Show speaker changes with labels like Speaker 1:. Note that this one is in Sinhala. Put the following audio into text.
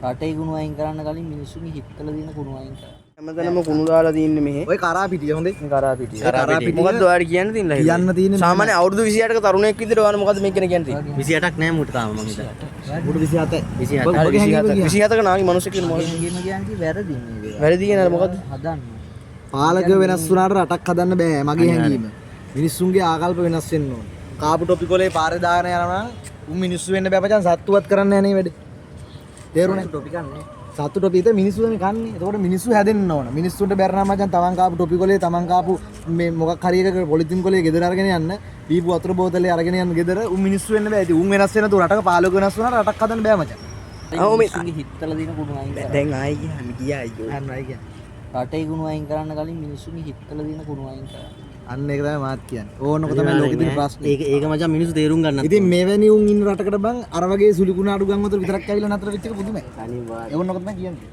Speaker 1: රටේ කුණු අයින් කරන්න කලින් මිනිස්සුන්ගේ හිතවල තියෙන කුණු අයින් කරන්න.
Speaker 2: හැමතැනම කුණු දාලා තින්නේ මෙහෙ.
Speaker 3: ඔය කරා පිටිය හොඳේ.
Speaker 2: කරා පිටිය.
Speaker 3: කරාපිටිය.
Speaker 2: මොකද්ද ඔයාලට කියන්න තියෙන්නේ?
Speaker 3: කියන්න තියෙන්නේ
Speaker 2: සාමාන්‍ය අවුරුදු 28ක තරුණයෙක් විදිහට ඔයාලා මොකද්ද මේ කියන කියන්නේ?
Speaker 1: 28ක් නෑ මුට තාම මං හිතන්නේ.
Speaker 3: මුට 27යි.
Speaker 2: 27ක නාගේ මිනිස්සු කියන මොකද?
Speaker 1: කියන්නේ වැරදි මේ.
Speaker 2: වැරදි කියන මොකද්ද?
Speaker 1: හදන්න.
Speaker 3: පාලකයෝ වෙනස් වුණාට රටක් හදන්න බෑ මගේ හැඟීම. මිනිස්සුන්ගේ ආකල්ප වෙනස් වෙන්න ඕන. කාපු ටොපි කොලේ පාරේ දාගෙන යනවා උන් මිනිස්සු වෙන්න බෑ මචං සත්තුවත් කරන්න යන්නේ වැඩේ. තේරුණේ?
Speaker 1: ටොපි කන්නේ.
Speaker 3: සත්තු ටොපි ඉතින් මිනිස්සු මේ කන්නේ. එතකොට මිනිස්සු හැදෙන්න ඕන. මිනිස්සුන්ට බැරනා මචං තමන් කාපු ටොපි කොලේ තමන් කාපු මේ මොකක් හරි එකක පොලිතින් කොලේ ගෙදර අරගෙන යන්න. දීපු වතුර බෝතලේ අරගෙන යන්න ගෙදර උන් මිනිස්සු වෙන්න බෑ. ඉතින් උන් වෙනස් වෙන තු රටක පාලක වෙනස් වුණාට රටක් හදන්න බෑ මචං.
Speaker 1: මිනිස්සුන්ගේ හිතවල තියෙන කුණු අයින් කරන්න.
Speaker 2: දැන් ආයි ගියා අයියෝ.
Speaker 3: අන්න අය කියන්නේ.
Speaker 1: රටේ කුණු අයින් කරන්න කලින් මිනිස්සුන්ගේ හිතවල තියෙන කුණු අයින් කරන්න.
Speaker 3: අන්න ඒක තමයි මාත් කියන්නේ. ඕනක තමයි ලෝකෙ තියෙන ප්‍රශ්නේ.
Speaker 1: ඒක මචං මිනිස්සු තේරුම් ගන්න.
Speaker 3: ඉතින් මෙවැනි උන් ඉන්න රටකට බං අර වගේ සුළි කුණාඩු ගම් වතුර විතරක් ඇවිල්ලා නතර වෙච්ච එක පුදුමයි.
Speaker 1: අනිවාර්යයෙන්.
Speaker 3: ඒවොන්නක තමයි කියන්නේ.